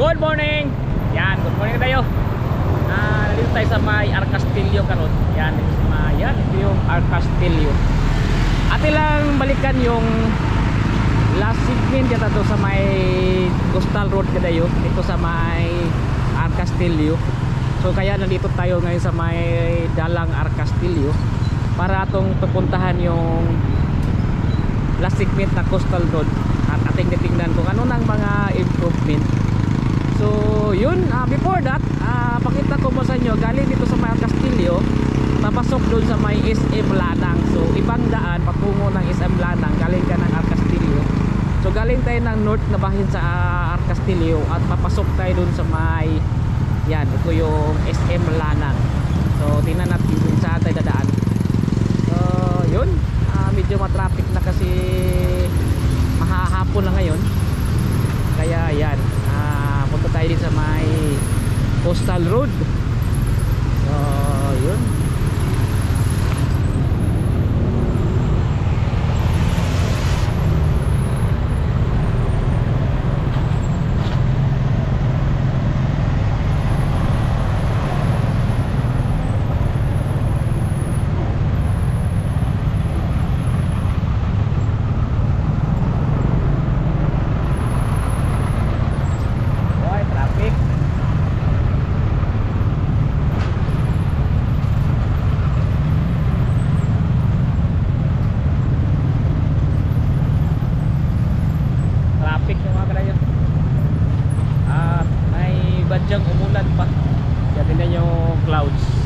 Good morning! Yan, good morning tayo. Dito tayo sa may Arcastillo karon. Yan, ito yung Arcastillo. At ilang balikan yung last segment yata to sa may Coastal Road kadayo. Ito sa may Arcastillo. So kaya nandito tayo ngayon sa may Dalang Arcastillo para atong pupuntahan yung last segment na Coastal Road. At ating titingnan kung ano nang mga improvement. So yun, before that pakita ko mo sa inyo, galing dito sa may Castillo papasok doon sa may SM Lanang. So ibang daan patungo ng SM Lanang, galing ka ng Arcastillo. So galing tayo ng north na bahin sa Arcastillo at papasok tayo doon sa may yan, ito yung SM Lanang. So tingnan natin kung saan tayo dadaan. So yun, medyo matraffic na kasi mahahapon na ngayon. Kaya yan, punta tayo din sa may Coastal Road. So yun. Badyang umulan pa. Kaya tingnan yung clouds.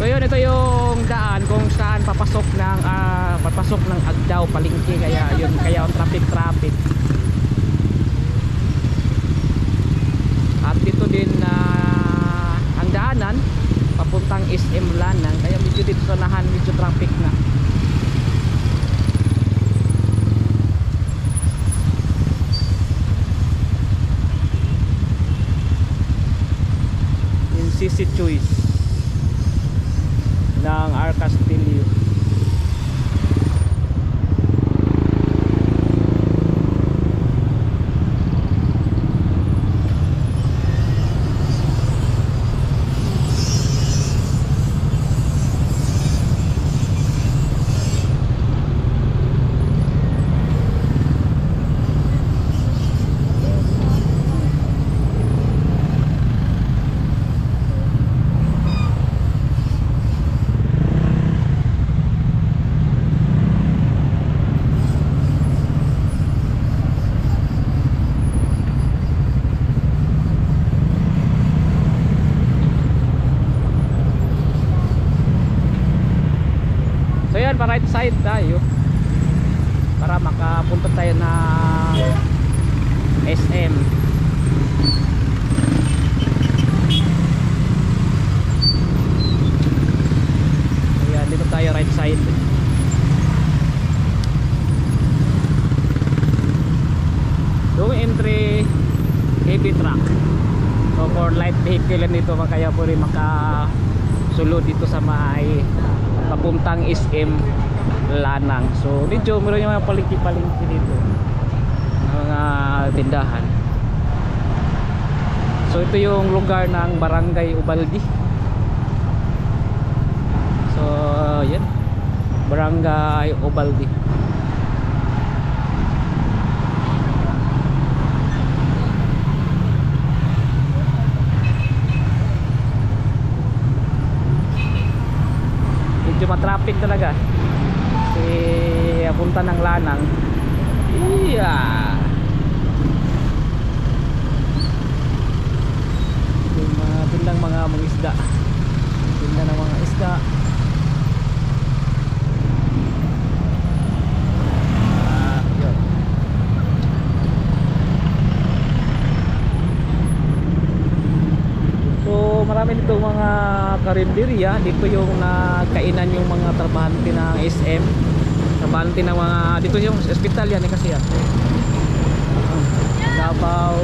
So yun, ito yung daan kung saan papasok ng Agdao, Palengke. Kaya yun, kaya ang traffic. At dito din ang daanan papuntang SM Lanang, kaya medyo dito sa nahan medyo traffic na. Yung CC Choice ng Arcastillo. So yan, pa right side tayo para makapunta tayo na SM. Ayan, dito tayo right side. Yung entry heavy truck. So for light vehicle dito, kaya po rin makasulod dito sa may papuntang SM Lanang. So medyo meron yung mga palengke dito, mga tindahan. So ito yung lugar ng Barangay Ubaldi. So yan, Barangay Ubaldi. traffic talaga. Kasi punta ng Lanang. Yung mga tindang mga isda. Tinda ng mga isda. Yun. So marami dito mga karinderya. Dito yung nakainan yung mga trabahante ng SM. Trabahante ng mga, dito yung hospital yan kasi yan. Davao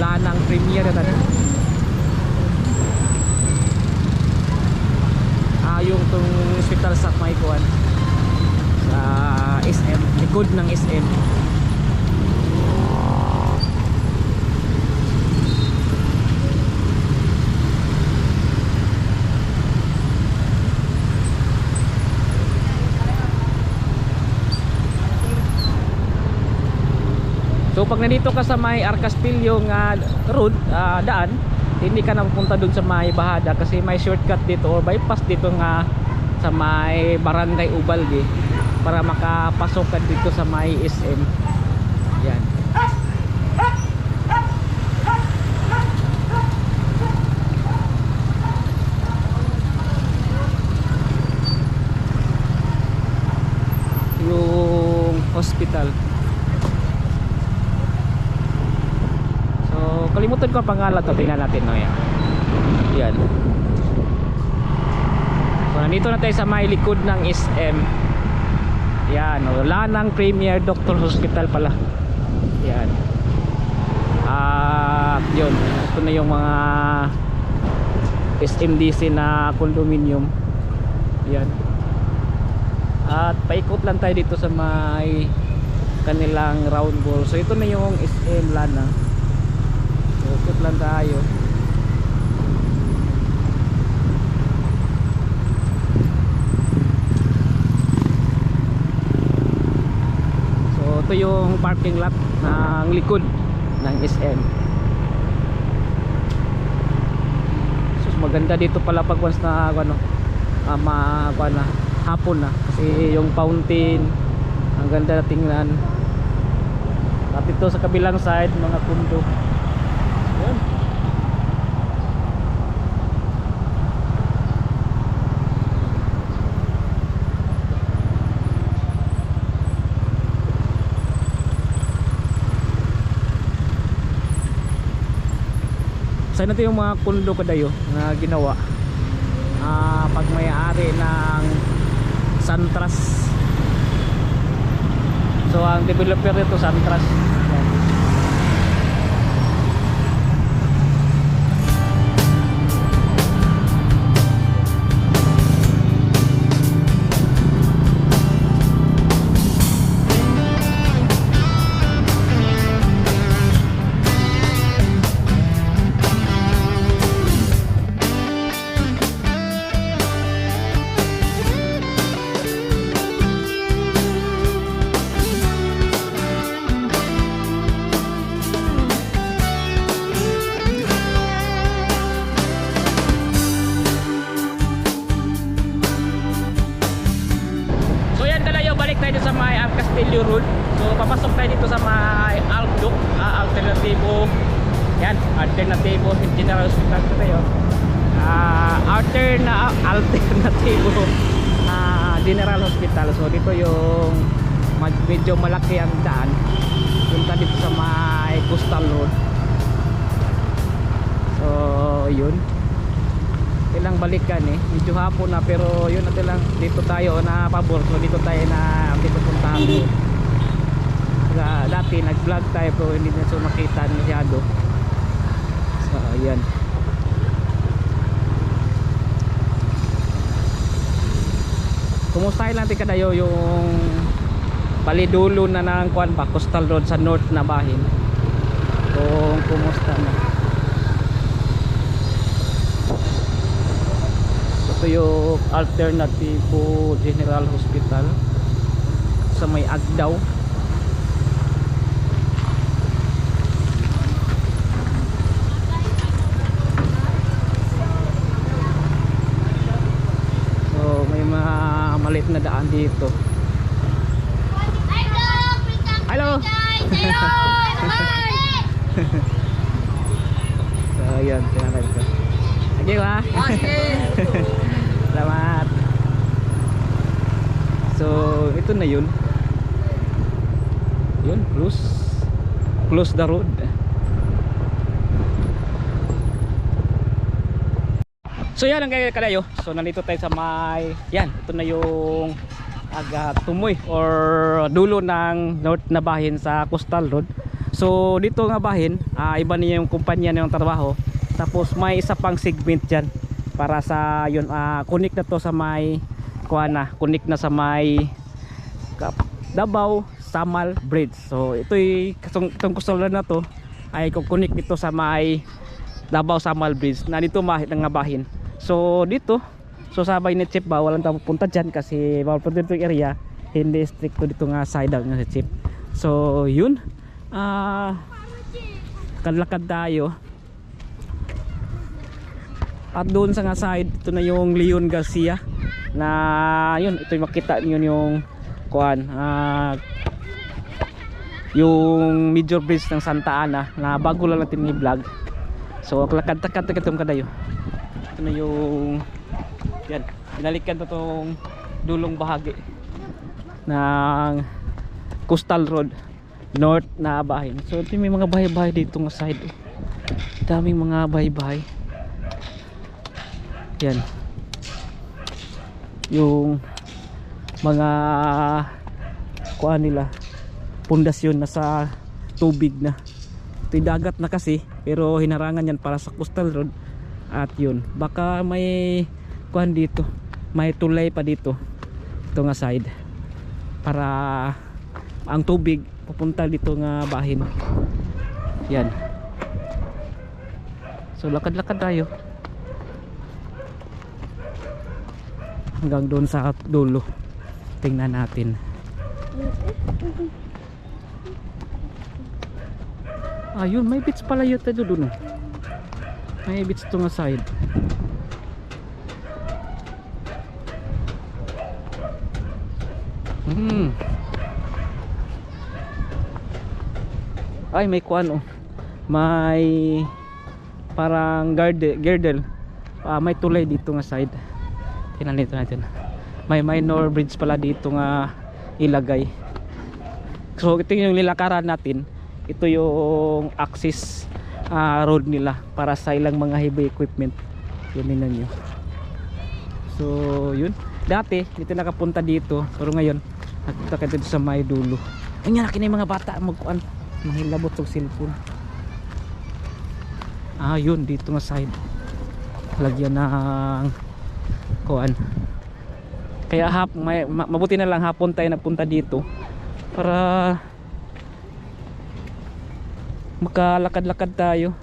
Lanang Premier na yung tong hospital sa Maikuan sa SM, likod ng SM. So pag nandito ka sa may Arcastillo road, daan, hindi ka na pupunta dun sa may Bahada kasi may shortcut dito or bypass dito nga sa may Barangay Ubalde para makapasok ka dito sa may SM. Yan. Yung hospital. Kalimutan ko ang pangalan to, tingnan natin no yan. Yan. So nandito na tayo sa may likod ng SM. Yan, Lanang Premier Doctor Hospital pala. Yan. At yun, ito na yung mga SMDC na condominium. Yan. At paikot lang tayo dito sa may kanilang round ball. So ito na yung SM Lanang. Ikot lang tayo. So ito yung parking lot ng likod ng SM. So maganda dito pala pag once na hapon na kasi yung fountain ang ganda na tingnan. At ito sa kabilang side mga kundo. Yan. Saan natin yung mga kundo kadayo na ginawa pag may-ari ng Santras. So ang developer nito Santras. Yan. Tayo sa may Arcastillo Road. So papasok tayo dito sa may Alduc, Alternatibo. Yan, Alternatibo General Hospital tayo. Alternatibo General Hospital. So dito yung medyo malaki ang daan. Punta dito sa may Coastal Road. So yun. Ilang balikan medyo hapon na pero yun natin lang dito tayo na pabor. So dito tayo na dito puntahan ko. Dati nag vlog tayo pero hindi na so makita masyado. So ayan. Kumustahin natin kadayo yung palidulo na ng kuan pa Coastal Road sa north na bahin. Kung kumusta na. Ito yung Alternatibo General Hospital sa may Agdaw. So may mga So yun, tinatag ko. Thank you ha. Salamat. So ito na yun. Yun, close the road. So yan ang kalayo. So nandito tayo sa may, yan, ito na yung tumoy or dulo ng north na bahin sa Coastal Road. So dito nga bahin, iba niya yung kumpanya ng trabaho. Tapos may isa pang segment dyan para sa yun, connect na to sa may connect na sa may Davao Samal Bridge. So itong Coastal Road na to ay connect dito sa may Davao Samal Bridge na dito nga bahin. So dito, so sabay ni Chip ba walang tao pupunta dyan kasi bawal po dito yung area, hindi stricto dito nga side out nga si Chip. So yun, kadlakad tayo at doon sa nga side, ito na yung Leon Garcia na yun, ito yung makita nyo yung yung major bridge ng Santa Ana na bago lang natin i-vlog. So lakad-lakad itong kadayo. Ito na yung yan, binalikan to tong dulong bahagi ng Coastal Road north na bahin. So ito may mga bahay-bahay dito nga side. Daming mga bahay-bahay. Yan. Yung mga nila, pundasyon na sa tubig na. Ito'y dagat na kasi, pero hinarangan yan para sa Coastal Road. At yun, baka may dito, may tulay pa dito, ito nga side, para ang tubig pupunta dito nga bahin. Yan. So lakad-lakad tayo hanggang doon sa dulo. Tingnan natin. Ayun, may beach pala yun tayo doon. May beach ito nga side. Ay, may may parang girdle. May tulay dito nga side. Tingnan dito natin. May minor bridge pala dito nga ilagay. So ito yung nilakaran natin. Ito yung access road nila para sa ilang mga heavy equipment. Yun nyo. So yun, dati dito nakapunta dito, pero ngayon nakita ka dito sa may dulo. Ayun nga, yung mga bata mahilabot sa cellphone. Yun dito nga side, lagyan ng kaya mabuti na lang hapon tayo napunta dito para makalakad-lakad tayo.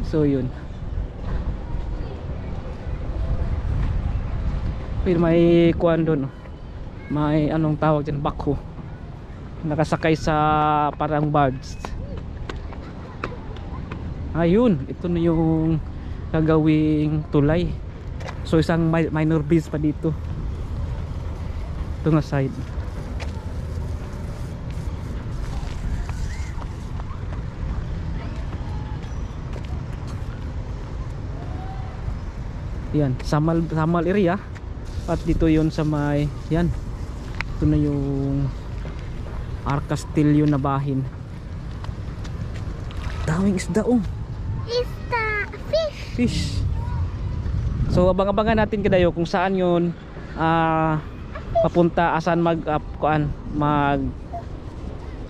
So yun, may doon, may anong tawag dyan, bako, nakasakay sa parang barge. Ayun, ito na yung gagawing tulay. So isang minor bridge pa dito, ito nga side. Yan, Samal area. At dito yun sa may, yan, ito na yung Arcastillo na bahin. Daming isda fish. So abang-abangan natin kadayo kung saan yun papunta, asan mag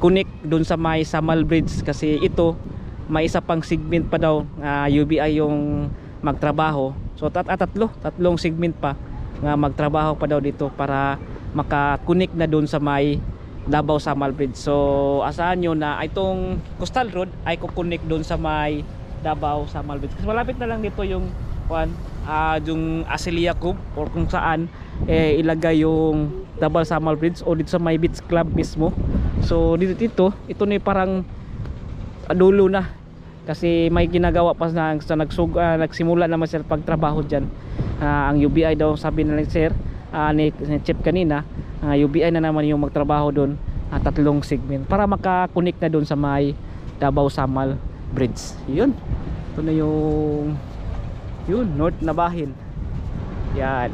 connect dun sa may Samal Bridge, kasi ito may isa pang segment pa daw, UBI yung magtrabaho. So tatlong segment pa nga magtrabaho pa daw dito para maka-connect na dun sa may Davao Samal Bridge. So asahan nyo na itong Coastal Road ay kukonek dun sa may Davao Samal Bridge, kasi malapit na lang dito yung yung Asilia Cove, or kung saan ilagay yung Davao Samal Bridge, o dito sa may beach club mismo. So ito na parang dulo na, kasi may ginagawa pa na nagsimula naman sir pagtrabaho dyan. Ang UBI daw, sabi na lang sir ni Chip kanina, UBI na naman yung magtrabaho doon tatlong segment para makakonect na doon sa may Davao Samal Bridge. Yun, ito na yung North na bahin. Yan.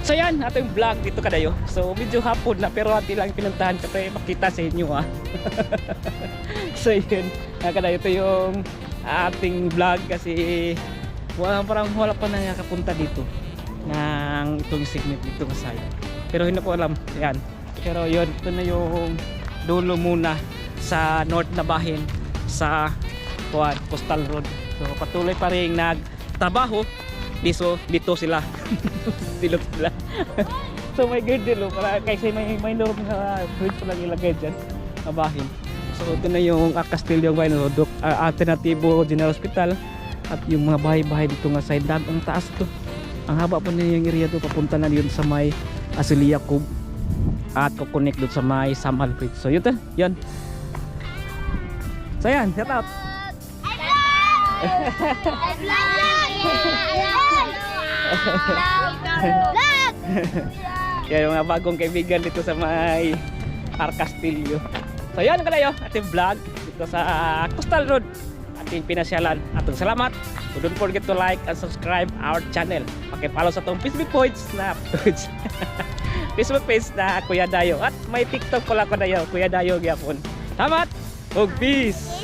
So yan, ating vlog dito kadayo. So medyo hapon na pero hati lang pinuntahan ko para makita sa inyo ha. So yun, kadayo ito yung ating vlog kasi parang wala pa na nakapunta dito ng itong segment dito sa side. Pero hindi ko alam, yan. Pero yun, ito na yung dulo muna sa north na bahin sa Coastal Road. So patuloy pa rin nagtrabaho dito sila. Dito sila. So may girdle para kasi may norm na bridge pa lang ilagay dyan na bahin. So ito na yung Castillo Road, Alternatibo General Hospital at yung mga bahay-bahay dito nga side. Ang taas to. Ang haba pa na yung area to, papunta na yun sa may Asilia Cove at kukonek doon sa may Samal Bridge. So yun to, yun. So yan, shout out. Kaya yung mga bagong kaibigan dito sa may Castillo. So yan kalayo ating vlog dito sa Coastal Road, ating pinasyalan. Atong salamat. So don't forget to like and subscribe our channel. Paki-follow sa tong Facebook page na Facebook page na Kuya Dayo, at may TikTok pala ko dayo, Kuya Dayo gyapon. Salamat ug peace.